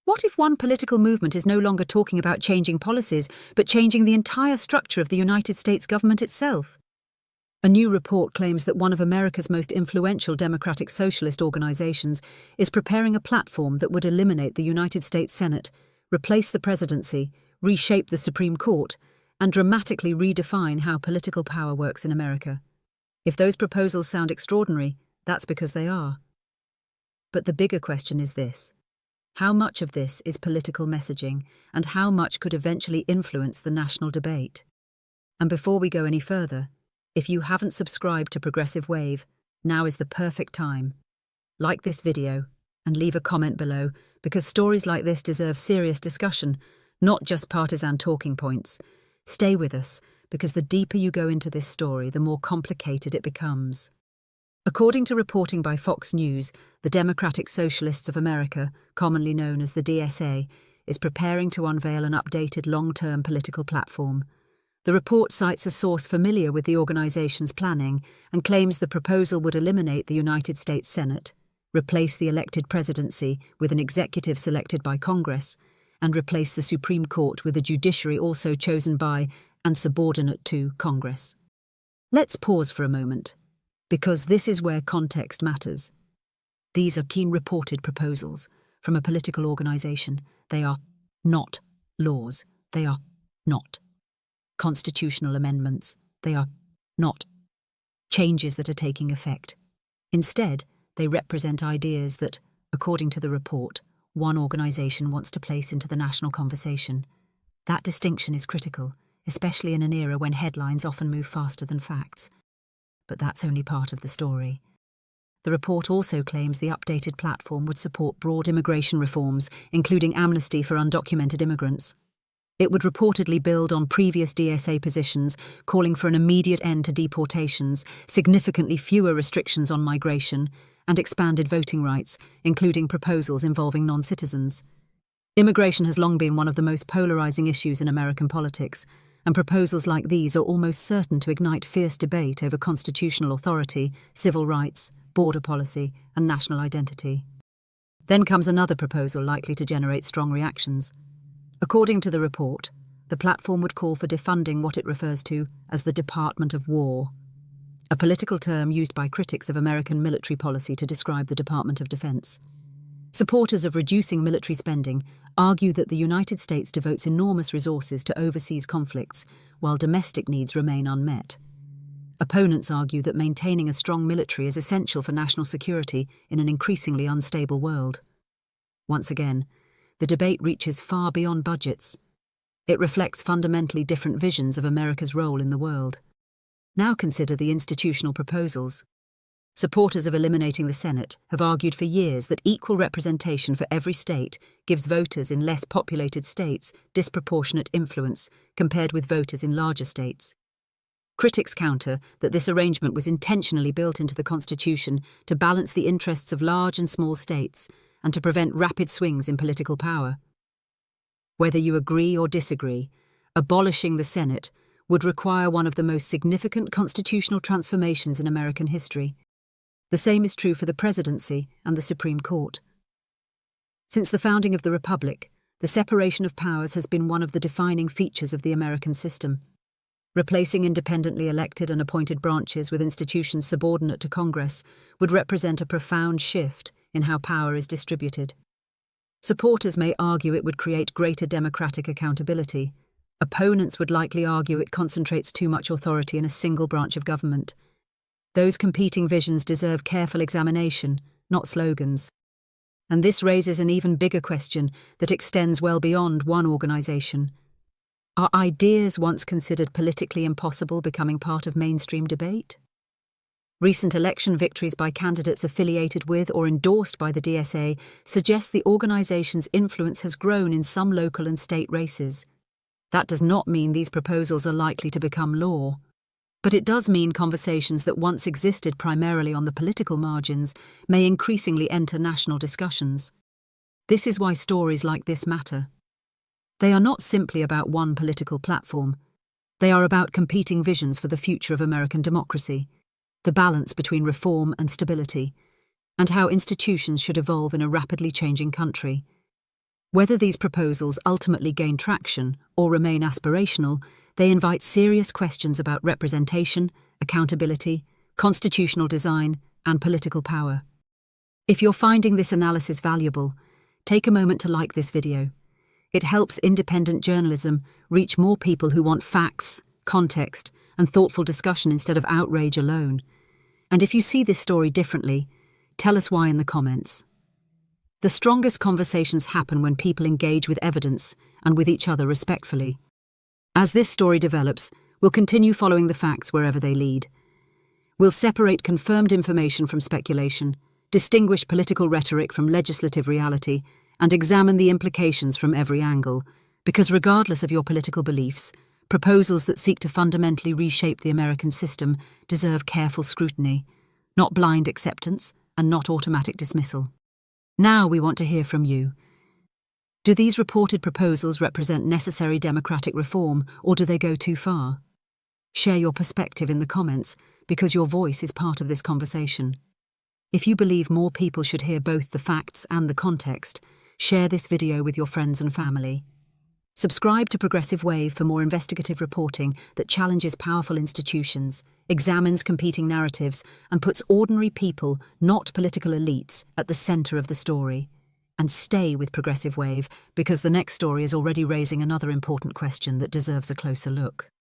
What if one political movement is no longer talking about changing policies, but changing the entire structure of the United States government itself? A new report claims that one of America's most influential democratic socialist organizations is preparing a platform that would eliminate the United States Senate, replace the presidency, reshape the Supreme Court, and dramatically redefine how political power works in America. If those proposals sound extraordinary, that's because they are. But the bigger question is this: how much of this is political messaging, and how much could eventually influence the national debate? And before we go any further, if you haven't subscribed to Progressive Wave, now is the perfect time. Like this video and leave a comment below, because stories like this deserve serious discussion, not just partisan talking points. Stay with us, because the deeper you go into this story, the more complicated it becomes. According to reporting by Fox News, the Democratic Socialists of America, commonly known as the DSA, is preparing to unveil an updated long-term political platform. The report cites a source familiar with the organization's planning and claims the proposal would eliminate the United States Senate, replace the elected presidency with an executive selected by Congress, and replace the Supreme Court with a judiciary also chosen by and subordinate to Congress. Let's pause for a moment, because this is where context matters. These are keen reported proposals from a political organization. They are not laws. They are not constitutional amendments. They are not changes that are taking effect. Instead, they represent ideas that, according to the report, one organization wants to place into the national conversation. That distinction is critical, especially in an era when headlines often move faster than facts. But that's only part of the story. The report also claims the updated platform would support broad immigration reforms, including amnesty for undocumented immigrants. It would reportedly build on previous DSA positions, calling for an immediate end to deportations, significantly fewer restrictions on migration, and expanded voting rights, including proposals involving non-citizens. Immigration has long been one of the most polarizing issues in American politics, and proposals like these are almost certain to ignite fierce debate over constitutional authority, civil rights, border policy, and national identity. Then comes another proposal likely to generate strong reactions. According to the report, the platform would call for defunding what it refers to as the Department of War, a political term used by critics of American military policy to describe the Department of Defense. Supporters of reducing military spending argue that the United States devotes enormous resources to overseas conflicts, while domestic needs remain unmet. Opponents argue that maintaining a strong military is essential for national security in an increasingly unstable world. Once again, the debate reaches far beyond budgets. It reflects fundamentally different visions of America's role in the world. Now consider the institutional proposals. Supporters of eliminating the Senate have argued for years that equal representation for every state gives voters in less populated states disproportionate influence compared with voters in larger states. Critics counter that this arrangement was intentionally built into the Constitution to balance the interests of large and small states and to prevent rapid swings in political power. Whether you agree or disagree, abolishing the Senate would require one of the most significant constitutional transformations in American history. The same is true for the presidency and the Supreme Court. Since the founding of the Republic, the separation of powers has been one of the defining features of the American system. Replacing independently elected and appointed branches with institutions subordinate to Congress would represent a profound shift in how power is distributed. Supporters may argue it would create greater democratic accountability. Opponents would likely argue it concentrates too much authority in a single branch of government. Those competing visions deserve careful examination, not slogans. And this raises an even bigger question that extends well beyond one organization. Are ideas once considered politically impossible becoming part of mainstream debate? Recent election victories by candidates affiliated with or endorsed by the DSA suggest the organization's influence has grown in some local and state races. That does not mean these proposals are likely to become law. But it does mean conversations that once existed primarily on the political margins may increasingly enter national discussions. This is why stories like this matter. They are not simply about one political platform. They are about competing visions for the future of American democracy, the balance between reform and stability, and how institutions should evolve in a rapidly changing country. Whether these proposals ultimately gain traction or remain aspirational, they invite serious questions about representation, accountability, constitutional design, and political power. If you're finding this analysis valuable, take a moment to like this video. It helps independent journalism reach more people who want facts, context, and thoughtful discussion instead of outrage alone. And if you see this story differently, tell us why in the comments. The strongest conversations happen when people engage with evidence and with each other respectfully. As this story develops, we'll continue following the facts wherever they lead. We'll separate confirmed information from speculation, distinguish political rhetoric from legislative reality, and examine the implications from every angle, because regardless of your political beliefs, proposals that seek to fundamentally reshape the American system deserve careful scrutiny, not blind acceptance and not automatic dismissal. Now we want to hear from you. Do these reported proposals represent necessary democratic reform, or do they go too far? Share your perspective in the comments, because your voice is part of this conversation. If you believe more people should hear both the facts and the context, share this video with your friends and family. Subscribe to Progressive Wave for more investigative reporting that challenges powerful institutions, examines competing narratives, and puts ordinary people, not political elites, at the center of the story. And stay with Progressive Wave, because the next story is already raising another important question that deserves a closer look.